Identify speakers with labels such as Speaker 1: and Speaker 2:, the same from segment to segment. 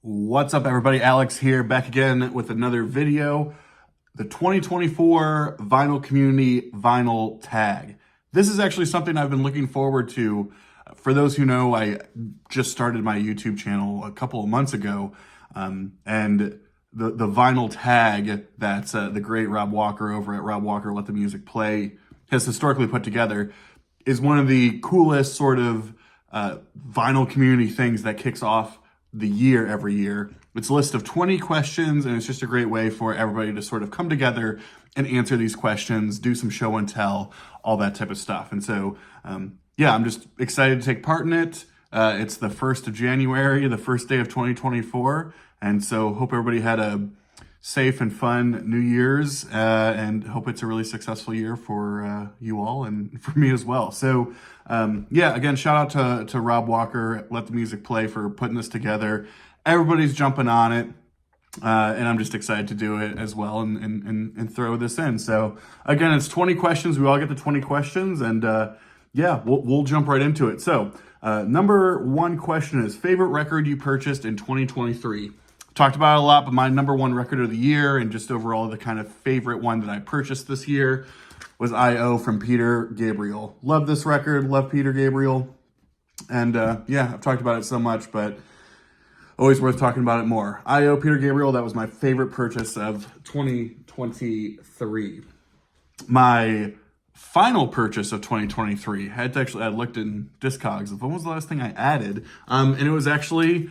Speaker 1: What's up, everybody? Alex here, back again with another video. The 2024 Vinyl Community Vinyl Tag. This is actually something I've been looking forward to. For those who know, I just started my YouTube channel a couple of months ago, and the vinyl tag that the great Rob Walker over at Rob Walker Let the Music Play has historically put together is one of the coolest sort of vinyl community things that kicks off the year every year. It's a list of 20 questions, and it's just a great way for everybody to sort of come together and answer these questions, do some show and tell, all that type of stuff. And so, yeah, I'm just excited to take part in it. It's the 1st of January, the first day of 2024. And so hope everybody had a safe and fun New Year's, and hope it's a really successful year for you all and for me as well. So, yeah, again, shout out to Rob Walker, Let the Music Play, for putting this together. Everybody's jumping on it, and I'm just excited to do it as well and throw this in. So, again, it's 20 questions. We all get to 20 questions, and yeah, we'll jump right into it. So, number one question is, favorite record you purchased in 2023? Talked about it a lot, but my number one record of the year and just overall the kind of favorite one that I purchased this year was I.O. from Peter Gabriel. Love this record, love Peter Gabriel. And yeah, I've talked about it so much, but always worth talking about it more. I.O. Peter Gabriel, that was my favorite purchase of 2023. My final purchase of 2023, I looked in Discogs of when was the last thing I added, and it was actually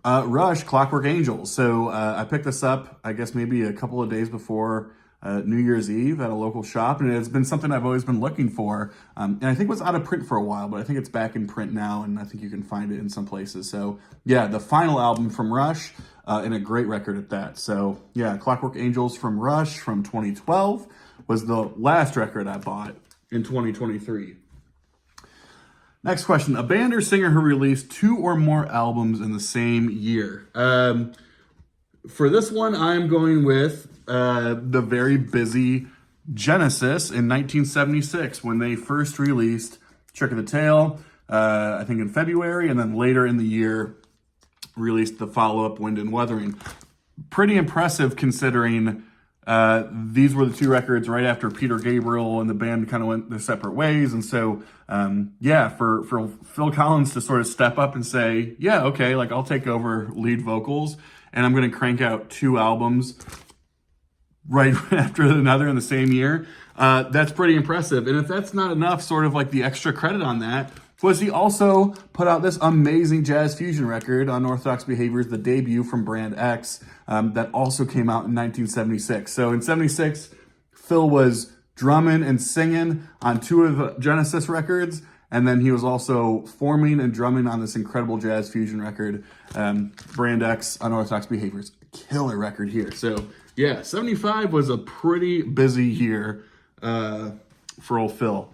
Speaker 1: Rush, Clockwork Angels. So I picked this up, I guess maybe a couple of days before New Year's Eve at a local shop, and it's been something I've always been looking for. And I think it was out of print for a while, but I think it's back in print now, and I think you can find it in some places. So yeah, the final album from Rush, and a great record at that. So yeah, Clockwork Angels from Rush from 2012 was the last record I bought in 2023. Next question, a band or singer who released 2 or more albums in the same year. For this one, I'm going with the very busy Genesis in 1976 when they first released Trick of the Tail, I think in February, and then later in the year released the follow-up Wind and Wuthering. Pretty impressive considering these were the 2 records right after Peter Gabriel and the band kind of went their separate ways. And so, yeah, for Phil Collins to sort of step up and say, yeah, okay, like I'll take over lead vocals and I'm going to crank out 2 albums right after another in the same year. That's pretty impressive. And if that's not enough, sort of like the extra credit on that was he also put out this amazing jazz fusion record, Unorthodox Behaviors, the debut from Brand X, that also came out in 1976. So in 76, Phil was drumming and singing on 2 of the Genesis records, and then he was also forming and drumming on this incredible jazz fusion record, Brand X, Unorthodox Behaviors. Killer record here. So yeah, 75 was a pretty busy year for old Phil.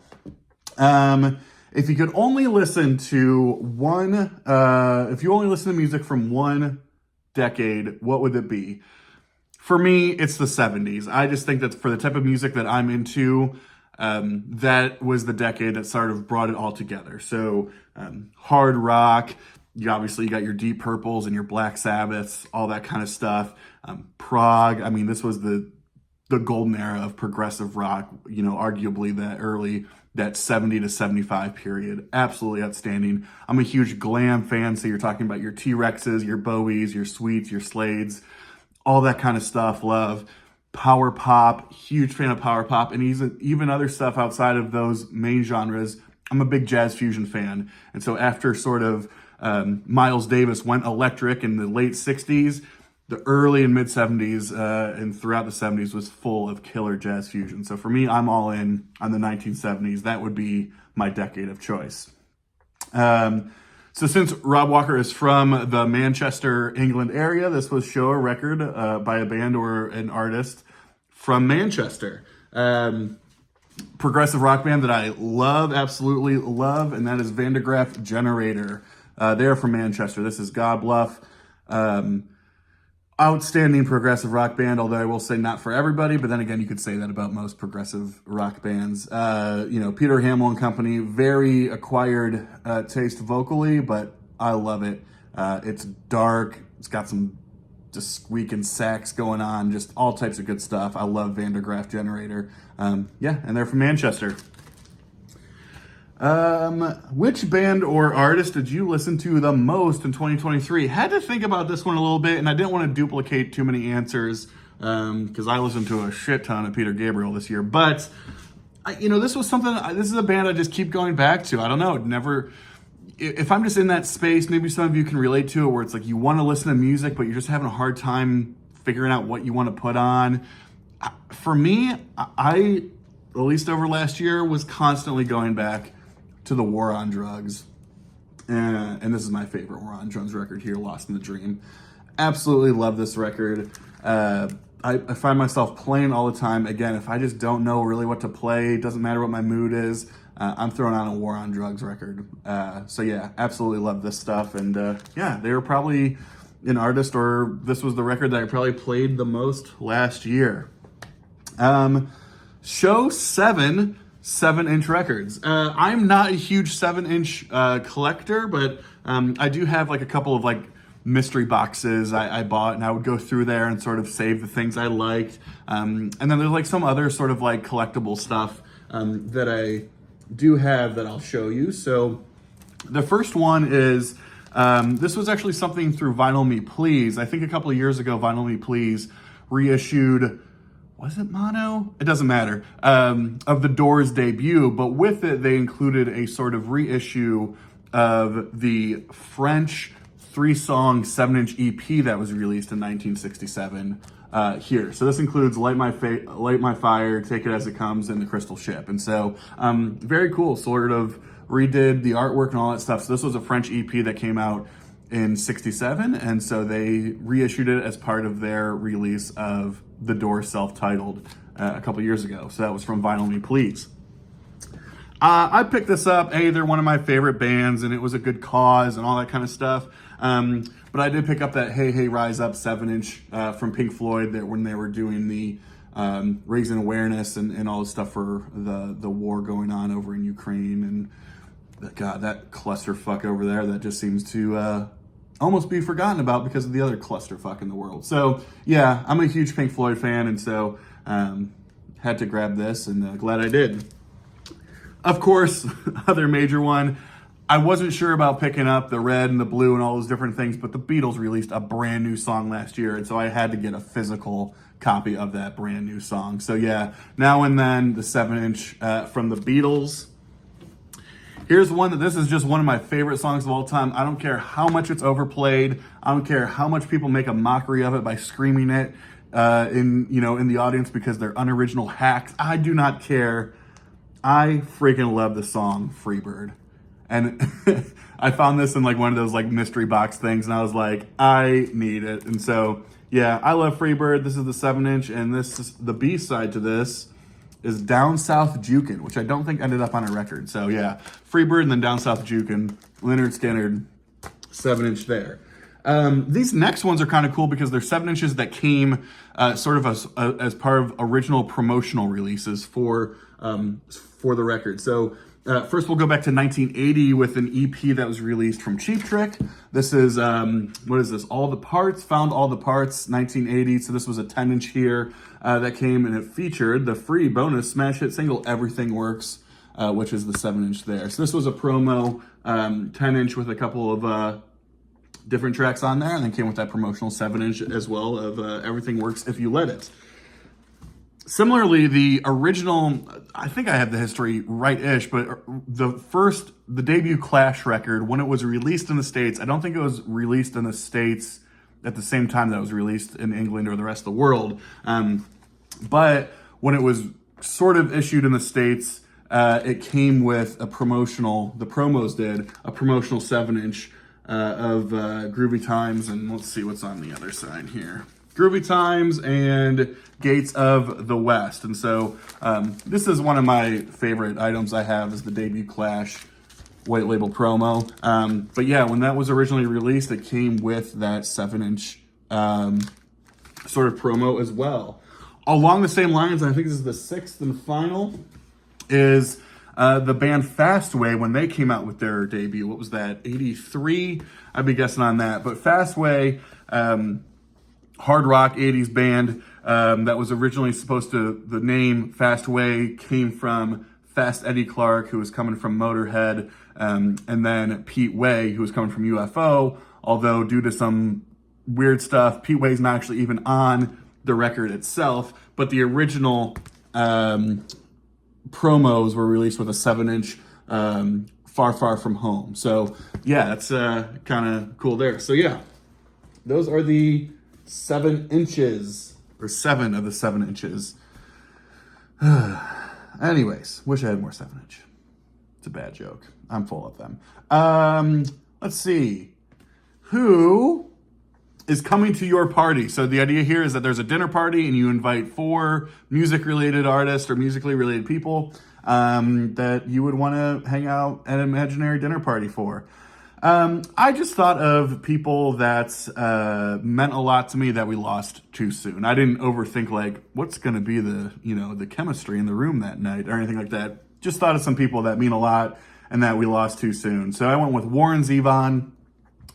Speaker 1: If you could only listen to if you only listen to music from one decade, what would it be? For me, it's the 70s. I just think that for the type of music that I'm into, that was the decade that sort of brought it all together. So hard rock, you got your Deep Purples and your Black Sabbaths, all that kind of stuff. Prog, I mean, this was the golden era of progressive rock, arguably that 70 to 75 period. Absolutely outstanding. I'm a huge glam fan, so you're talking about your T-Rexes, your Bowies, your Sweets, your Slades, all that kind of stuff. Love. Power pop, huge fan of power pop, and even other stuff outside of those main genres. I'm a big jazz fusion fan. And so after sort of Miles Davis went electric in the late 60s, the early and mid 70s and throughout the 70s was full of killer jazz fusion. So for me, I'm all in on the 1970s. That would be my decade of choice. So since Rob Walker is from the Manchester, England area, this was show a record by a band or an artist from Manchester. Progressive rock band that I love, absolutely love, and that is Van de Graaff Generator. They're from Manchester. This is God Bluff. Outstanding progressive rock band, although I will say not for everybody, but then again, you could say that about most progressive rock bands. Peter Hamill and company, very acquired taste vocally, but I love it. It's dark, It's got some just squeaking sax going on, just all types of good stuff. I love Van der Graaf Generator. Yeah, and they're from Manchester. Which band or artist did you listen to the most in 2023? Had to think about this one a little bit, and I didn't want to duplicate too many answers because I listened to a shit ton of Peter Gabriel this year. But, this was something, this is a band I just keep going back to. I don't know, if I'm just in that space, maybe some of you can relate to it, where it's like you want to listen to music, but you're just having a hard time figuring out what you want to put on. For me, I, at least over last year, was constantly going back to the War on Drugs. And this is my favorite War on Drugs record here, Lost in the Dream. Absolutely love this record. I find myself playing all the time. Again, if I just don't know really what to play, doesn't matter what my mood is, I'm throwing on a War on Drugs record. So yeah, absolutely love this stuff. And yeah, they were probably an artist, or this was the record that I probably played the most last year. Show 7 7-inch records. I'm not a huge 7-inch collector, but I do have like a couple of like mystery boxes I bought, and I would go through there and sort of save the things I liked. And then there's like some other sort of like collectible stuff that I do have that I'll show you. So the first one is, this was actually something through Vinyl Me Please. I think a couple of years ago, Vinyl Me Please reissued, was it mono? It doesn't matter, of the Doors' debut, but with it, they included a sort of reissue of the French 3-song 7-inch EP that was released in 1967 here. So this includes Light My Fire, Take It As It Comes, and The Crystal Ship. And so very cool, sort of redid the artwork and all that stuff. So this was a French EP that came out in 67, and so they reissued it as part of their release of The Doors self-titled a couple years ago. So that was from Vinyl Me Please. I picked this up. They're one of my favorite bands, and it was a good cause and all that kind of stuff. But I did pick up that Hey Hey Rise Up 7-inch from Pink Floyd that when they were doing the raising awareness and all the stuff for the war going on over in Ukraine. And God, that clusterfuck over there, that just seems to almost be forgotten about because of the other clusterfuck in the world. So yeah, I'm a huge Pink Floyd fan, and so had to grab this, and glad I did. Of course, other major one, I wasn't sure about picking up the red and the blue and all those different things, but the Beatles released a brand new song last year, and so I had to get a physical copy of that brand new song. So yeah, Now and Then, the 7-inch from the Beatles. Here's one that this is just one of my favorite songs of all time. I don't care how much it's overplayed. I don't care how much people make a mockery of it by screaming it in the audience because they're unoriginal hacks. I do not care. I freaking love the song Freebird. And I found this in like one of those like mystery box things, and I was like, I need it. And so yeah, I love Freebird. This is the 7-inch, and this is the B side to this is Down South Jukin', which I don't think ended up on a record. So yeah, Freebird and then Down South Jukin', Lynyrd Skynyrd, 7-inch there. These next ones are kind of cool because they're 7-inches that came sort of as part of original promotional releases for the record. So first we'll go back to 1980 with an EP that was released from Cheap Trick. This is, what is this? All the Parts, Found All the Parts, 1980. So this was a 10-inch here that came, and it featured the free bonus smash hit single, Everything Works, which is the 7-inch there. So this was a promo 10-inch with a couple of different tracks on there, and then came with that promotional 7-inch as well of Everything Works If You Let It. Similarly, the original, I think I have the history right-ish, but the debut Clash record, when it was released in the States, I don't think it was released in the States at the same time that it was released in England or the rest of the world. But when it was sort of issued in the States, it came with the promos did, a promotional 7-inch of Groovy Times, and let's see what's on the other side here. Groovy Times and Gates of the West. And so this is one of my favorite items I have, is the debut Clash white label promo. But yeah, when that was originally released, it came with that 7-inch sort of promo as well. Along the same lines, I think this is the 6th and final, is the band Fastway, when they came out with their debut. What was that, 83? I'd be guessing on that. But Fastway, hard rock 80s band that was originally supposed to, the name Fast Way came from Fast Eddie Clark, who was coming from Motorhead, and then Pete Way, who was coming from UFO, although due to some weird stuff, Pete Way's not actually even on the record itself, but the original promos were released with a 7-inch Far Far From Home. So yeah, that's kind of cool there. So yeah, those are the 7 inches, or 7 of the 7 inches. Anyways, wish I had more 7-inch. It's a bad joke. I'm full of them. Let's see. Who is coming to your party? So the idea here is that there's a dinner party and you invite 4 music-related artists or musically related people that you would want to hang out at an imaginary dinner party for. I just thought of people that meant a lot to me that we lost too soon. I didn't overthink like what's going to be the chemistry in the room that night or anything like that. Just thought of some people that mean a lot and that we lost too soon. So I went with Warren Zevon,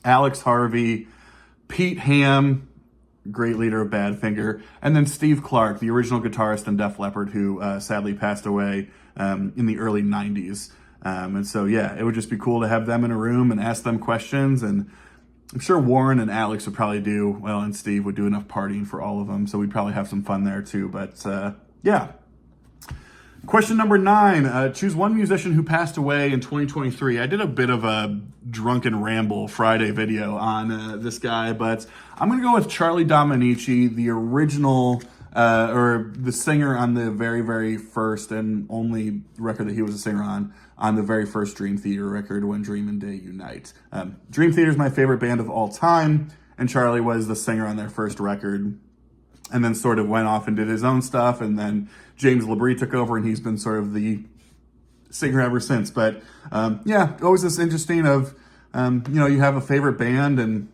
Speaker 1: Alex Harvey, Pete Ham, great leader of Badfinger, and then Steve Clark, the original guitarist in Def Leppard, who sadly passed away in the early 90s. And so, yeah, it would just be cool to have them in a room and ask them questions. And I'm sure Warren and Alex would probably and Steve would do enough partying for all of them. So we'd probably have some fun there too. But yeah. Question number 9, choose one musician who passed away in 2023. I did a bit of a drunken ramble Friday video on this guy, but I'm going to go with Charlie Dominici, the original or the singer on the very, very first and only record that he was a singer on the very first Dream Theater record, When Dream and Day Unite. Dream Theater is my favorite band of all time, and Charlie was the singer on their first record, and then sort of went off and did his own stuff, and then James LaBrie took over, and he's been sort of the singer ever since. But yeah, always this interesting of, you have a favorite band, and,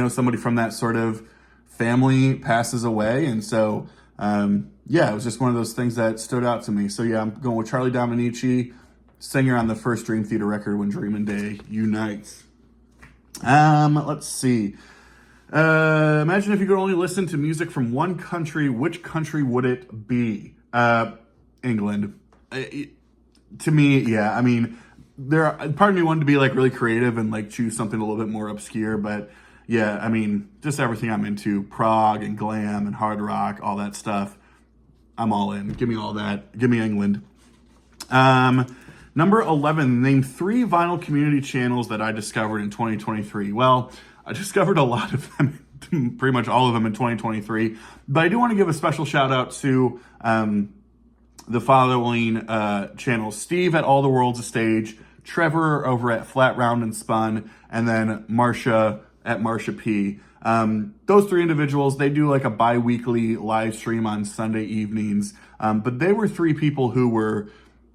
Speaker 1: somebody from that sort of family passes away. And so, yeah, it was just one of those things that stood out to me. So yeah, I'm going with Charlie Dominici, singer on the first Dream Theater record, When Dream and Day Unite. Let's see. Imagine if you could only listen to music from one country, which country would it be? England. To me, yeah, I mean, part of me wanted to be like really creative and like choose something a little bit more obscure, but yeah, I mean, just everything I'm into, prog and glam and hard rock, all that stuff, I'm all in. Give me all that. Give me England. Number 11, name 3 vinyl community channels that I discovered in 2023. Well, I discovered a lot of them, pretty much all of them in 2023, but I do want to give a special shout out to the following channels: Steve at All the World's a Stage, Trevor over at Flat Round and Spun, and then Marcia at Marcia P. Those 3 individuals, they do like a bi-weekly live stream on Sunday evenings, but they were 3 people who were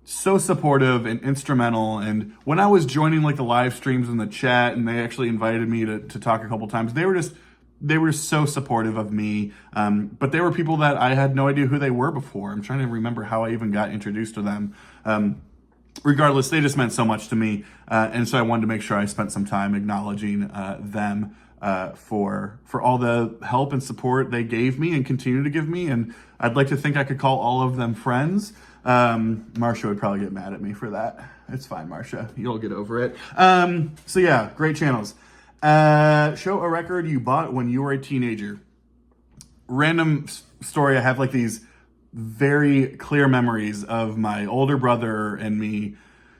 Speaker 1: so supportive and instrumental. And when I was joining like the live streams in the chat, and they actually invited me to talk a couple times, they were so supportive of me. But they were people that I had no idea who they were before. I'm trying to remember how I even got introduced to them. Regardless, they just meant so much to me. And so I wanted to make sure I spent some time acknowledging them for all the help and support they gave me and continue to give me. And I'd like to think I could call all of them friends. Marcia would probably get mad at me for that. It's fine, Marcia. You'll get over it. So yeah, great channels. Show a record you bought when you were a teenager. Random story. I have like these very clear memories of my older brother and me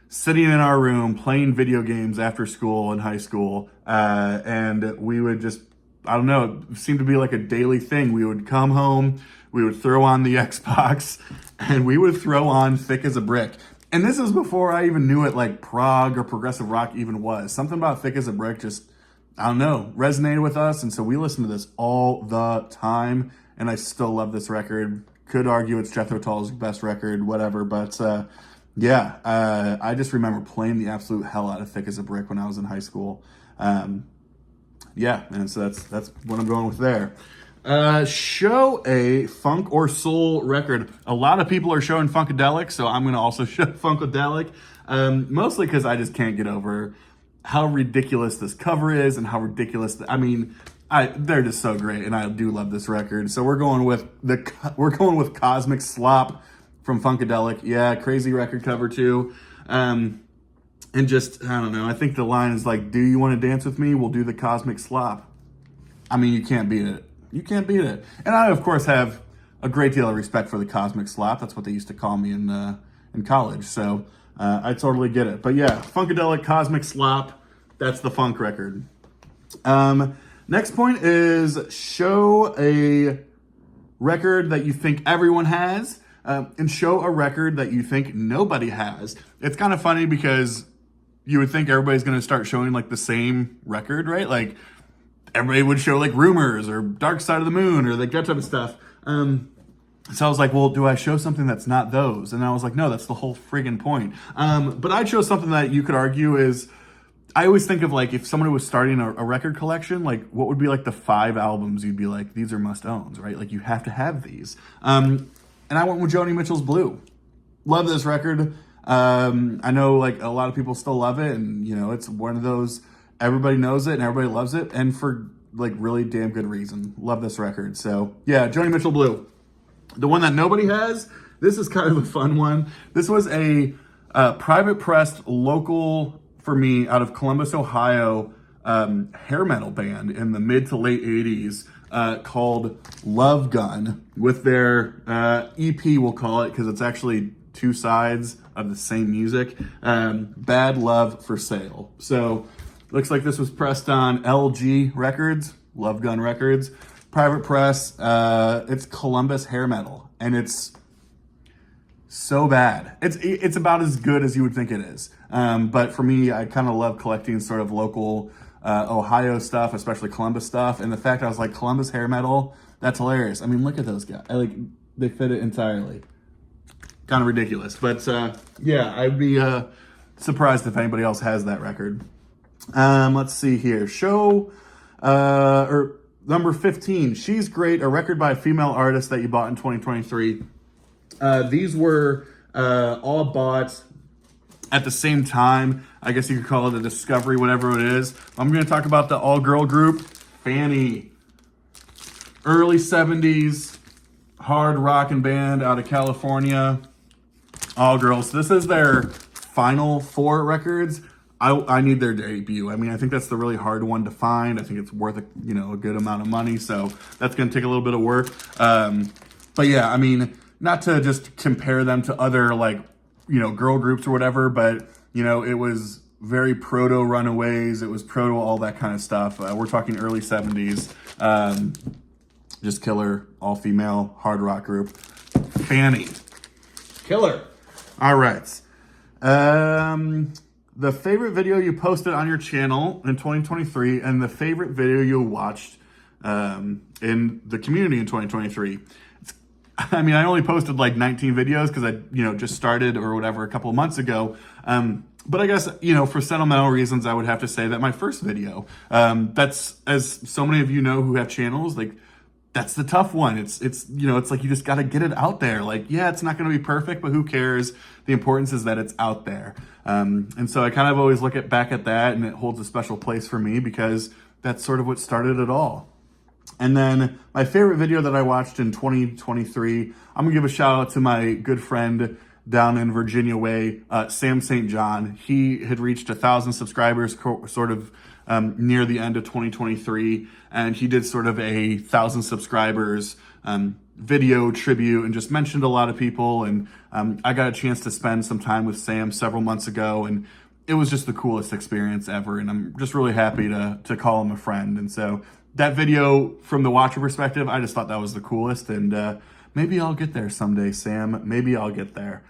Speaker 1: sitting in our room playing video games after school in high school. And we would just, I don't know, it seemed to be like a daily thing. We would come home, we would throw on the Xbox, and we would throw on Thick as a Brick. And this is before I even knew what like prog or progressive rock even was. Something about Thick as a Brick just, I don't know, resonated with us. And so we listened to this all the time. And I still love this record. Could argue it's Jethro Tull's best record, whatever. But yeah, I just remember playing the absolute hell out of Thick as a Brick when I was in high school. Yeah, and so that's what I'm going with there. Show a funk or soul record. A lot of people are showing Funkadelic, so I'm going to also show Funkadelic. Mostly because I just can't get over how ridiculous this cover is and how ridiculous, I mean, they're just so great, and I do love this record. So we're going with Cosmic Slop from Funkadelic. Yeah, crazy record cover too. And just, I don't know, I think the line is like, do you want to dance with me? We'll do the Cosmic Slop. I mean, you can't beat it. You can't beat it. And I, of course, have a great deal of respect for the Cosmic Slop. That's what they used to call me in college. So I totally get it. But yeah, Funkadelic Cosmic Slop. That's the funk record. Next point is show a record that you think everyone has, and show a record that you think nobody has. It's kind of funny because you would think everybody's going to start showing like the same record, right? Like everybody would show like Rumors or Dark Side of the Moon or like that type of stuff. So I was like, well, do I show something that's not those? And I was like, no, that's the whole friggin' point. But I chose something that you could argue is, I always think of like if someone was starting a record collection, like what would be like the 5 albums you'd be like, these are must-owns, right? Like you have to have these. And I went with Joni Mitchell's Blue. Love this record. I know like a lot of people still love it, and you know, it's one of those, everybody knows it and everybody loves it, and for like really damn good reason. Love this record. So yeah, Joni Mitchell Blue. The one that nobody has, this is kind of a fun one. This was a private pressed local, for me, out of Columbus, Ohio, hair metal band in the mid to late 80s called Love Gun, with their EP, we'll call it, because it's actually 2 sides of the same music, Bad Love for Sale. So looks like this was pressed on LG Records, Love Gun Records, private press. It's Columbus hair metal, and it's so bad. It's about as good as you would think it is. But for me, I kind of love collecting sort of local Ohio stuff, especially Columbus stuff. And the fact I was like, Columbus hair metal, that's hilarious. I mean, look at those guys. They fit it entirely. Kind of ridiculous. But yeah, I'd be surprised if anybody else has that record. Let's see here. Show, or number 15, She's Great, a record by a female artist that you bought in 2023. These were all bought at the same time. I guess you could call it a discovery, whatever it is. I'm going to talk about the all-girl group, Fanny. Early 70s, hard rockin' band out of California. All girls. This is their final 4 records. I need their debut. I mean, I think that's the really hard one to find. I think it's worth a good amount of money. So that's going to take a little bit of work. But yeah, I mean, not to just compare them to other girl groups or whatever, but it was very proto Runaways. It was proto all that kind of stuff. We're talking early 70s. Just killer, all female hard rock group. Fanny. Killer. All right. The favorite video you posted on your channel in 2023 and the favorite video you watched in the community in 2023. I mean, I only posted 19 videos because I, just started or whatever a couple of months ago. But I guess, for sentimental reasons, I would have to say that my first video, that's, as so many of you know who have channels, that's the tough one. It's like you just got to get it out there. Yeah, it's not going to be perfect, but who cares? The importance is that it's out there. And so I kind of always look back at that, and it holds a special place for me because that's sort of what started it all. And then my favorite video that I watched in 2023, I'm going to give a shout out to my good friend down in Virginia Way, Sam St. John. He had reached 1,000 subscribers sort of near the end of 2023. And he did sort of 1,000 subscribers video tribute and just mentioned a lot of people. And I got a chance to spend some time with Sam several months ago, and it was just the coolest experience ever. And I'm just really happy to call him a friend. And so that video, from the watcher perspective, I just thought that was the coolest. And maybe I'll get there someday, Sam. Maybe I'll get there.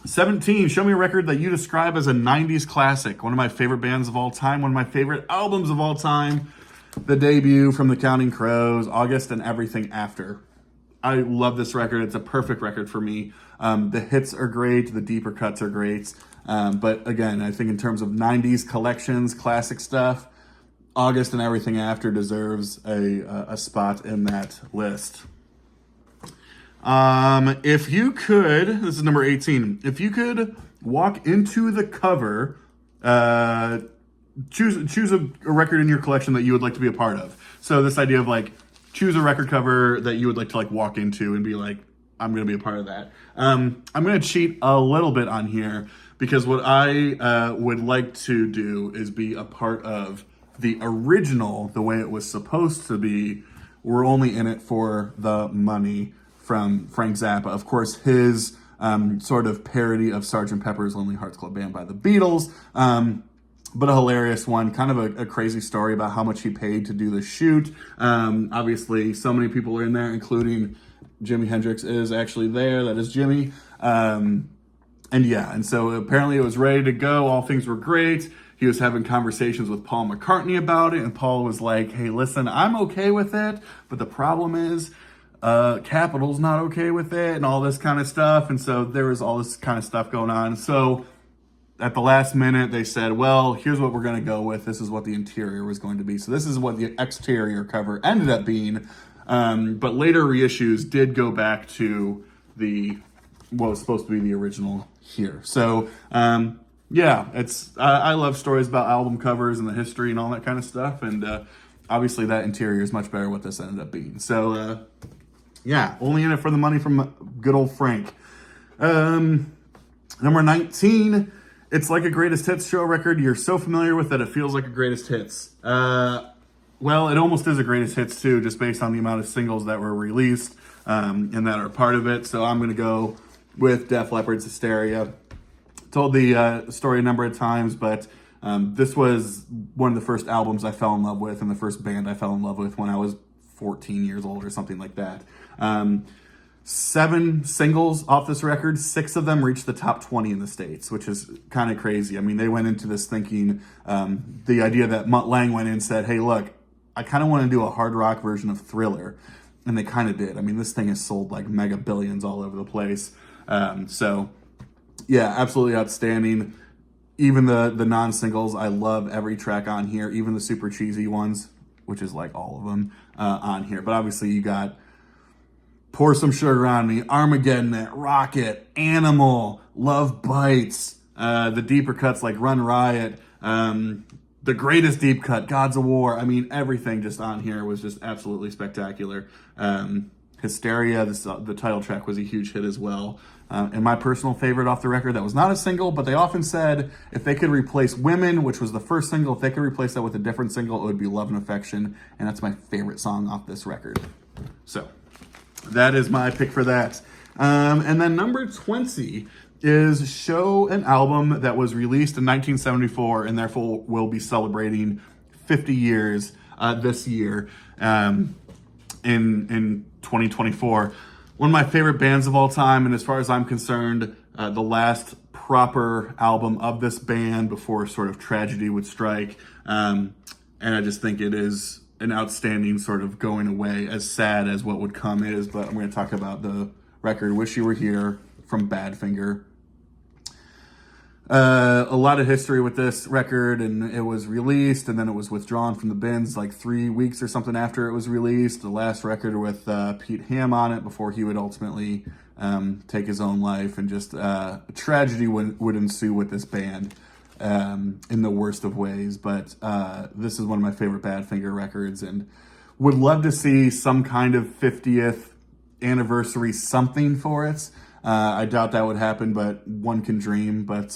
Speaker 1: 17, show me a record that you describe as a 90s classic. One of my favorite bands of all time. One of my favorite albums of all time. The debut from the Counting Crows, August and Everything After. I love this record. It's a perfect record for me. The hits are great. The deeper cuts are great. But again, I think in terms of 90s collections, classic stuff, August and Everything After deserves a spot in that list. If you could, this is number 18, if you could walk into the cover choose a record in your collection that you would like to be a part of. So this idea of like, choose a record cover that you would like to like walk into and be like, I'm going to be a part of that. I'm going to cheat a little bit on here because what I would like to do is be a part of the original, the way it was supposed to be. We're only in it for the money from Frank Zappa. Of course, his sort of parody of Sgt. Pepper's Lonely Hearts Club Band by the Beatles. But a hilarious one, kind of a crazy story about how much he paid to do the shoot. Obviously, so many people are in there, including Jimi Hendrix is actually there. That is Jimmy. And so apparently it was ready to go. All things were great. He was having conversations with Paul McCartney about it, and Paul was like, hey, listen, I'm okay with it, but the problem is Capitol's not okay with it and all this kind of stuff. And so there was all this kind of stuff going on. So at the last minute, they said, well, here's what we're going to go with. This is what the interior was going to be. So this is what the exterior cover ended up being. But later reissues did go back to what was supposed to be the original here. So, I love stories about album covers and the history and all that kind of stuff. And obviously that interior is much better what this ended up being. So, only in it for the money from good old Frank. Number 19, it's like a greatest hits show record. You're so familiar with it, it feels like a greatest hits. Well, it almost is a greatest hits too, just based on the amount of singles that were released and that are part of it. So I'm going to go with Def Leppard's Hysteria. Told the story a number of times, but this was one of the first albums I fell in love with and the first band I fell in love with when I was 14 years old or something like that. 7 singles off this record, 6 of them reached the top 20 in the States, which is kind of crazy. I mean, they went into this thinking, the idea that Mutt Lange went in and said, hey, look, I kind of want to do a hard rock version of Thriller. And they kind of did. I mean, this thing has sold like mega billions all over the place. Absolutely outstanding. Even the non-singles, I love every track on here, even the super cheesy ones, which is like all of them on here. But obviously you got Pour Some Sugar on Me, Armageddon, Rocket, Animal, Love Bites, the deeper cuts like Run Riot, the greatest deep cut, Gods of War. I mean, everything just on here was just absolutely spectacular. Hysteria, the title track, was a huge hit as well. And my personal favorite off the record, that was not a single, but they often said if they could replace Women, which was the first single, if they could replace that with a different single, it would be Love and Affection. And that's my favorite song off this record. So that is my pick for that. And then number 20 is Show an Album that was released in 1974 and therefore will be celebrating 50 years this year in 2024. One of my favorite bands of all time, and as far as I'm concerned, the last proper album of this band before sort of tragedy would strike. And I just think it is an outstanding sort of going away, as sad as what would come is. But I'm going to talk about the record Wish You Were Here from Badfinger. A lot of history with this record, and it was released and then it was withdrawn from the bins like 3 weeks or something after it was released. The last record with Pete Ham on it before he would ultimately take his own life, and just a tragedy would ensue with this band in the worst of ways. But this is one of my favorite Badfinger records, and would love to see some kind of 50th anniversary something for it. I doubt that would happen, but one can dream. But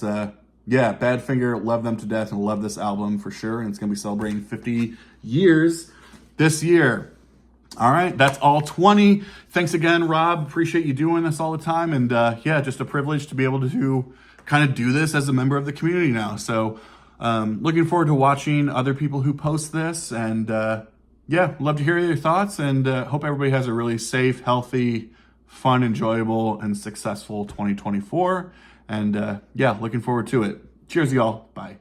Speaker 1: Badfinger, love them to death and love this album for sure. And it's going to be celebrating 50 years this year. All right, that's all 20. Thanks again, Rob. Appreciate you doing this all the time. And just a privilege to be able to kind of do this as a member of the community now. So looking forward to watching other people who post this. And love to hear your thoughts, and hope everybody has a really safe, healthy, fun, enjoyable, and successful 2024. And looking forward to it. Cheers, y'all. Bye.